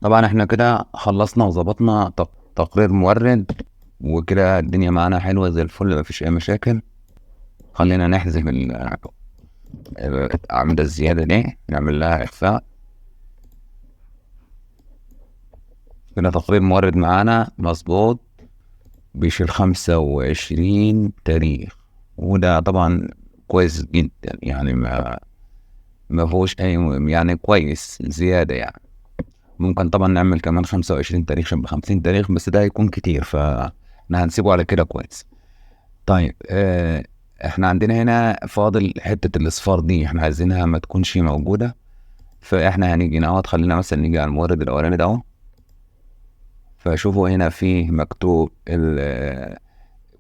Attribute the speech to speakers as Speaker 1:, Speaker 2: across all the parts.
Speaker 1: طبعا احنا كده خلصنا وظبطنا تقرير مورد، وكده الدنيا معانا حلوة زي الفل، مفيش اي مشاكل. خلينا نحذف الأعمدة الزيادة دي، نعمل لها إخفاء. كده تقرير مورد معانا مظبوط، بيشيل 25 تاريخ، وده طبعا كويس جدا، يعني ما فيهوش أي يعني كويس زيادة يعني. ممكن طبعا نعمل كمان 25 تاريخ عشان ب50 تاريخ، بس ده هيكون كتير، فاحنا هنسيبه على كده كويس. طيب احنا عندنا هنا فاضل حتة الإصفار دي، احنا عايزينها ما تكونش موجودة. فاحنا هنيجي نقعد، خلينا مثلا نيجي على المورد الأولاني ده اهو. فشوفوا هنا فيه مكتوب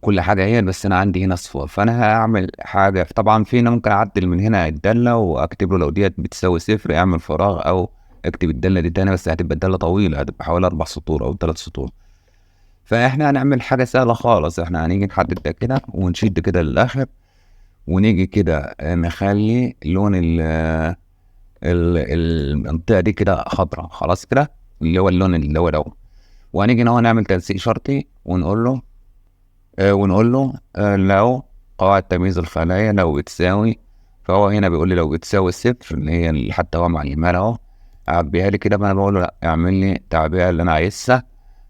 Speaker 1: كل حاجة هي، بس أنا عندي هنا أصفار، فأنا هعمل حاجة. طبعا فينا ممكن أعدل من هنا الدالة وأكتب له لو ديت بتساوي صفر اعمل فراغ، أو اكتب الدالة دي تاني، بس هتبقى الدالة طويلة، هتبقى حوالي 4 سطور أو 3 سطور. فاحنا هنعمل حاجة سهلة خالص، احنا هنيجي نحدد ده كده ونشد كده للآخر، ونيجي كده نخلي لون المنطقة دي كده خضراء خلاص كده، اللي هو اللون اللي هو ده. وهنيجي هنا نعمل تنسيق شرطي ونقول له لو قواعد تمييز الخلايا لو بتساوي. فهو هنا بيقول لي لو بتساوي صفر، اللي هي اللي حتى هو معلمها له اهو، اعبيها لي كده. فانا بقول له لا، اعمل لي التعبئة اللي انا عايزها،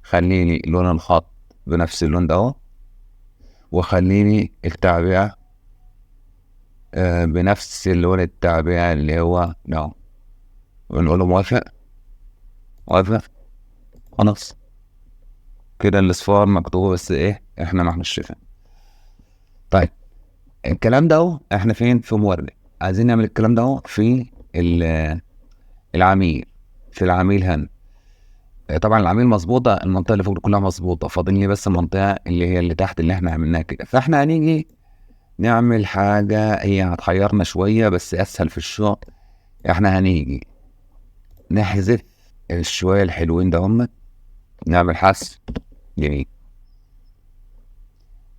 Speaker 1: خليني لون الخط بنفس اللون ده اهو، وخليني التعبئة بنفس اللون التعبئة اللي هو ده. ونقول له موافق. موافق. خلاص كده الاصفار مكتوبة، بس ايه احنا ما احناش شايفين. طيب الكلام ده اهو احنا فين؟ في مورد. عايزين نعمل الكلام ده اهو في العميل. في العميل هنا طبعا العميل مظبوطة، المنطقة اللي فوق كلها مظبوطة، فاضل لي بس المنطقة اللي هي اللي تحت اللي احنا عملناها كده. فاحنا هنيجي نعمل حاجة هي هتحيرنا شوية بس اسهل في الشغل. احنا هنيجي نحذف الشوية الحلوين ده هم، نعمل حذف. جميل.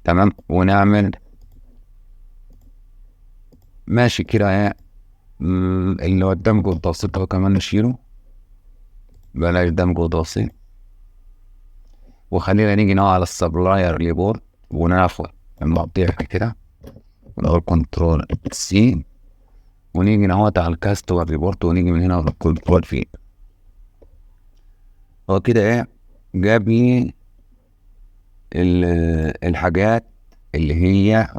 Speaker 1: تمام. ونعمل ماشي كده اللي هو الدمج والتوسيط هو كمان نشيله، بلاش دمج وتوسيط. وخلينا نيجي نقع على السبلاير ريبورت، وناخد المقطيع كده ونقول كنترول سي، ونيجي نهوت على الكاستمر ريبورت، ونيجي من هنا كنترول في. هو كده ايه؟ جاب لي الحاجات اللي هي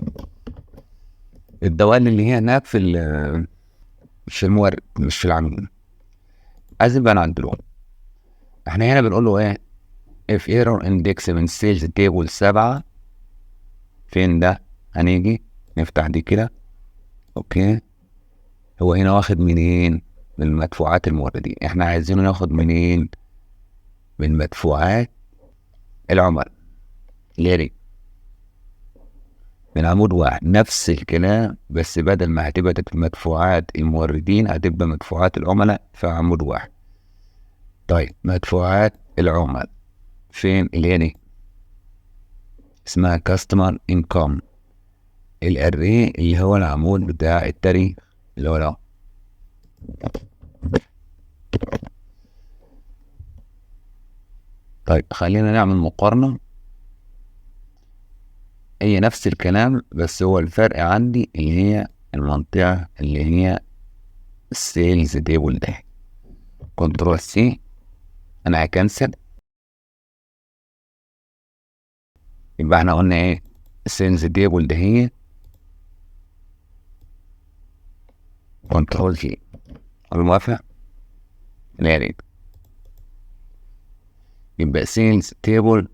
Speaker 1: الدوال اللي هي هناك في المورد مش في العميل. عايز بقى نعدله. احنا هنا بنقول له ايه؟ if error index من sales table 7. فين ده؟ هنيجي نفتح دي كده. اوكي. هو هنا واخد منين؟ من مدفوعات الموردين. احنا عايزينه ياخد منين؟ من مدفوعات العملاء. ليه؟ من عمود واحد، نفس الكلام، بس بدل ما هتبقى مدفوعات الموردين هتبقى مدفوعات العملاء في عمود واحد. طيب مدفوعات العملاء فين؟ اللي هي دي اسمها كاستمر انكم. الاري اللي هو العمود بتاع التاريخ اللي هو ده. طيب خلينا نعمل مقارنة. هي نفس الكلام، بس هو الفرق عندي اللي هي المنطقة اللي هي السيلز تيبل ده. كنترول سي. انا هكنسل. يبقى احنا قلنا ايه؟ السيلز تيبل ده هي كنترول جي. الموافق. يا ريت. يبقى سيلز تيبل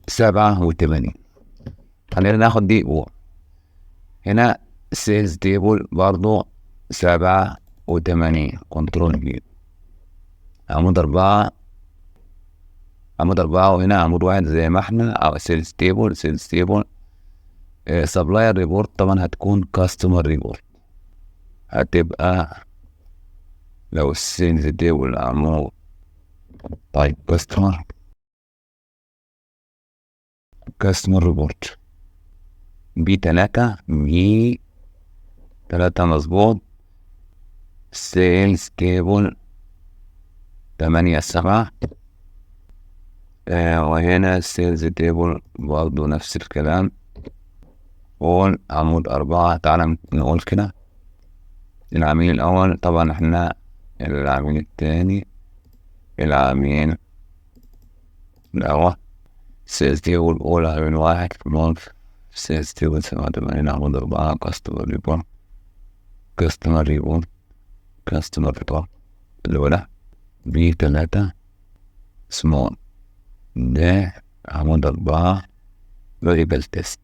Speaker 1: 87. خلينا ناخد دي هنا سيلز تيبل برضو 87. كنترول جي. عمود 4. عمود 4 وهنا عمود واحد زي ما احنا، او سيلز تيبل. سبلاير ريبورت طبعا هتكون كاستمر ريبورت. هتبقى لو السيلز تيبل عمود. طيب كاستمر ريبورت B3 مظبوط. سيلز تيبل 8 7. وهنا السيلز تيبل برضه نفس الكلام، قول عمود 4. تعالى نقول كده العميل الأول، طبعا احنا العميل التاني، العميل الأول، سيلز تيبل أول عميل 1 في المنف، سيلز تيبل 87 عمود 4، كاستمر ريبورت، كاستمر ريبورت، كاستمر ريبورت الأولى B3 سمول، ده عمود 4 variable test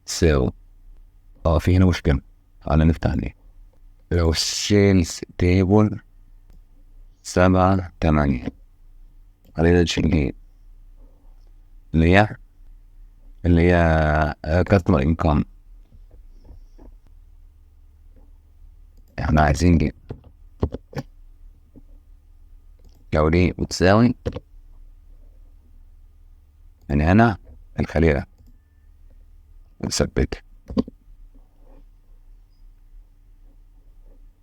Speaker 1: سو. في هنا مشكلة، تعالى نفتح ليه. لو السيلز تيبل 7 8 خلينا نشيل ايه اللي هي customer income، احنا عايزين دي. لو دي بتساوي من هنا الخلية نثبتها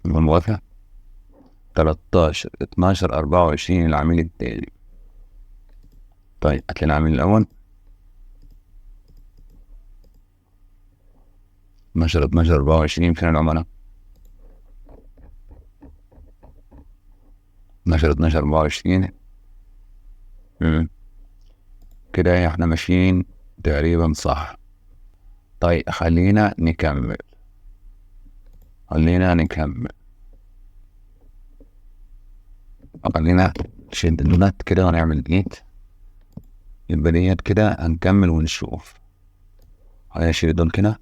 Speaker 1: الموافقة 13 12 24 العميل التالي. طيب هتلاقي العميل الأول 12 12 24 فين العملاء؟ 12 12 24 كده احنا ماشيين تقريبا صح. طيب خلينا نكمل خلينا نشد اللونات كده ونعمل جيت البنيات كده، هنكمل ونشوف. هنشيل دول كده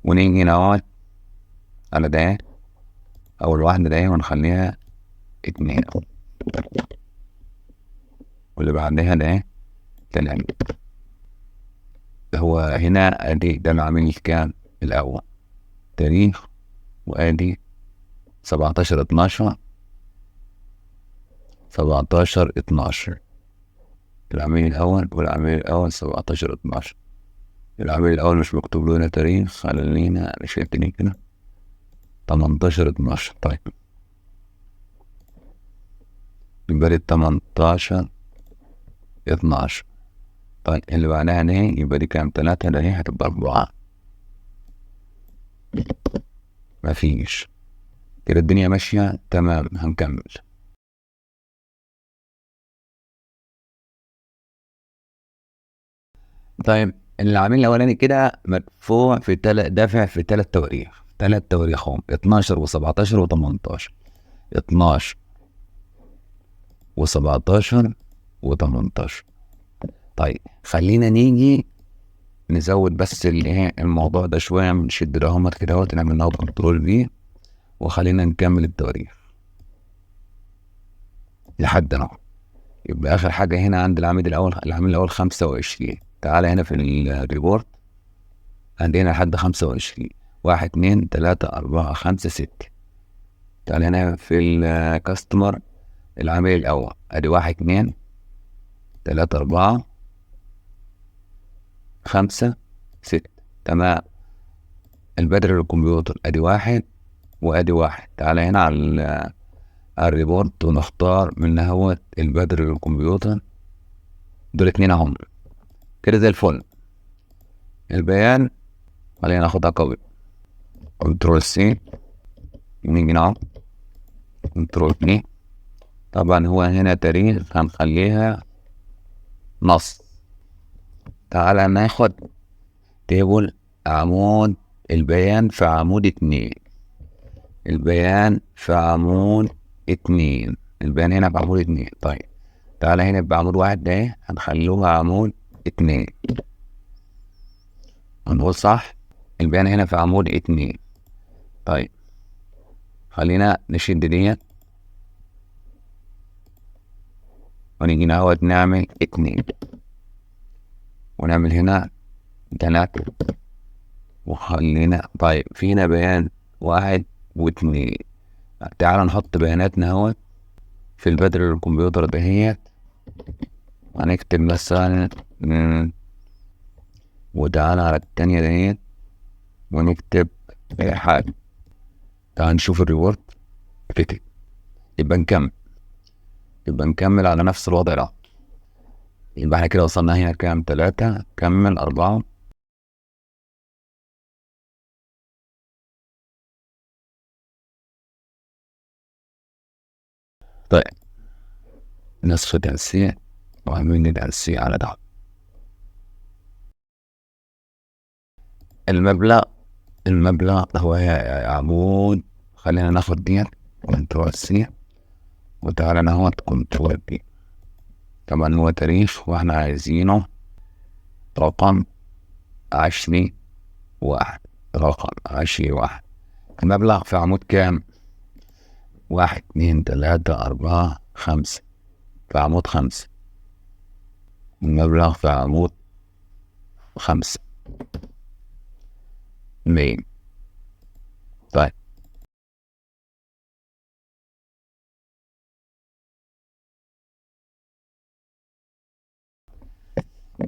Speaker 1: ونيجي نقعد على ده أول واحدة ده ونخليها 2، واللي بعدها ده 3. هو هنا ادي ده العميل كام الأول تاريخ، وادي 17 12 17 12 العميل الأول، والعميل الأول 17 12. العميل الأول مش مكتوب له هنا تاريخ، خلينا نشيل التاني كده 18 12. طيب يبقى دي 18 12. طيب اللي بعدها ده يبقى دي كام 3، ده هتبقى 4. مفيش كده، الدنيا ماشية تمام. هنكمل. طيب العميل الأولاني كده مدفوع في دافع في 3 تواريخ، 3 تواريخهم 12 و17 و18، 12 و17 و18. طيب خلينا نيجي نزود بس الموضوع ده شوية، نشد رقمات كده ونعمل ناخد كنترول بيه، وخلينا نكمل التواريخ لحد هنا. يبقى آخر حاجة هنا عند العميل الأول 25. تعالى هنا في الريبورت عندنا لحد 25 1 2 3 4 5 6. تعالى هنا في الكاستمر العميل الأول أدي 1 2 3 4 5 6 تمام. البدر الكمبيوتر أدي 1 وأدي 1. تعالى هنا على الريبورت ونختار من هو البدر الكمبيوتر، دول 2 اهم كده زي الفل. البيان خلينا ناخدها كوبي، كنترول سي، نيجي نعم كنترول بي. طبعا هو هنا تاريخ هنخليها نص. تعالى ناخد تيبل عمود البيان في عمود 2، البيان في عمود 2، البيان هنا في عمود 2. طيب تعالى هنا بعمود 1 ده هنخلوها عمود 2، هنقول صح البيان هنا في عمود 2. طيب خلينا نشد ديت ونيجي نعود نعمل 2 ونعمل هنا 3 وخلينا. طيب فينا بيان 1 و2. تعال نحط بياناتنا اهوت في البدر الكمبيوتر دهيت، هنكتب مثلا وتعالى على التانية دهيت ونكتب اي حاجة. تعال نشوف الريبورت ثبتت. يبقى نكمل على نفس الوضع ده. يبقى احنا كده وصلنا هنا كام؟ 3. كمل 4. طيب نصف تنسيق وعاملين تنسيق على ده. المبلغ هو يا عمود، خلينا ناخد ديت كنترول سي، وتعالى ناخد كنترول بي. طبعا هو تاريخ واحنا عايزينه رقم 20/1. رقم 20/1. المبلغ في عمود كام؟ 1 2 3 4 5. في عمود 5. المبلغ في عمود 5 100. طيب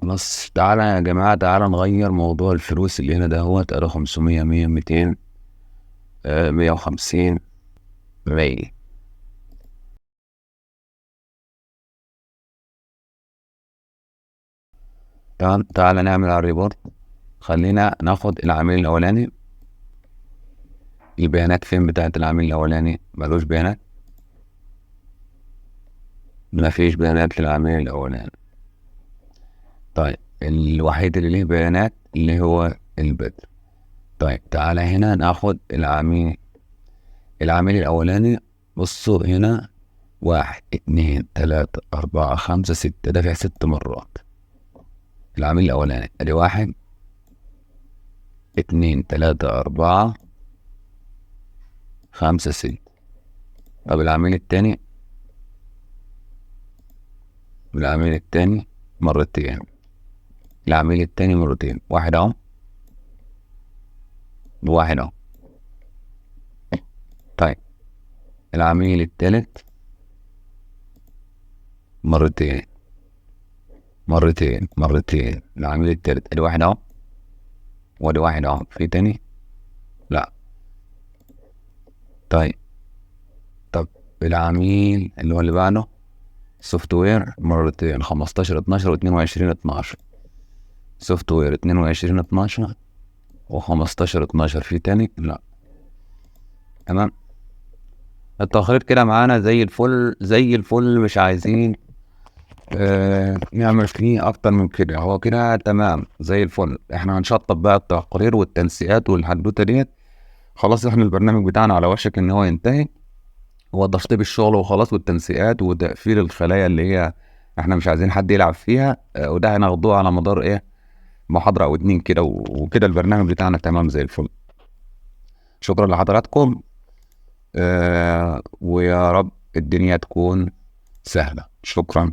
Speaker 1: بس تعالى يا جماعة، تعالى نغير موضوع الفلوس اللي هنا ده. هو 500 100 200 150 100. تعالى نعمل على الريبورت. خلينا ناخد العميل الأولاني. البيانات فين بتاعت العميل الأولاني؟ ملوش بيانات، مفيش بيانات للعميل الأولاني. طيب الوحيد اللي ليه بيانات اللي هو البدر. طيب تعالى هنا ناخد العميل الأولاني. بصوا هنا 1 2 3 4 5 6. دافع 6 مرات. العميل الأولاني ادي 1 2 3 4 5 6. طب العميل التاني مرتين. العميل التاني مرتين. 1 اهو، 1 اهو. طيب العميل التالت مرتين. العميل التالت ادي 1 اهو، وادي 1 اهو. في تاني؟ لا. طيب العميل اللي هو اللي بعده سوفت وير مرتين. 15 12 و22 12. سوفت وير 22 12 و15 12. في تاني؟ لا. تمام. التقرير كده معانا زي الفل. مش عايزين نعمل فيه اكتر من كده. هو كده تمام زي الفل. احنا هنشطب بقى التقرير والتنسيقات والحدوته ديت. خلاص احنا البرنامج بتاعنا على وشك ان هو ينتهي. هو تشطيب الشغل وخلاص، والتنسيقات وتقفيل الخلايا اللي هي احنا مش عايزين حد يلعب فيها. وده هناخدوه على مدار محاضرة او 2 كده، وكده البرنامج بتاعنا تمام زي الفل. شكرا لحضراتكم. ويا رب الدنيا تكون سهلة. شكرا.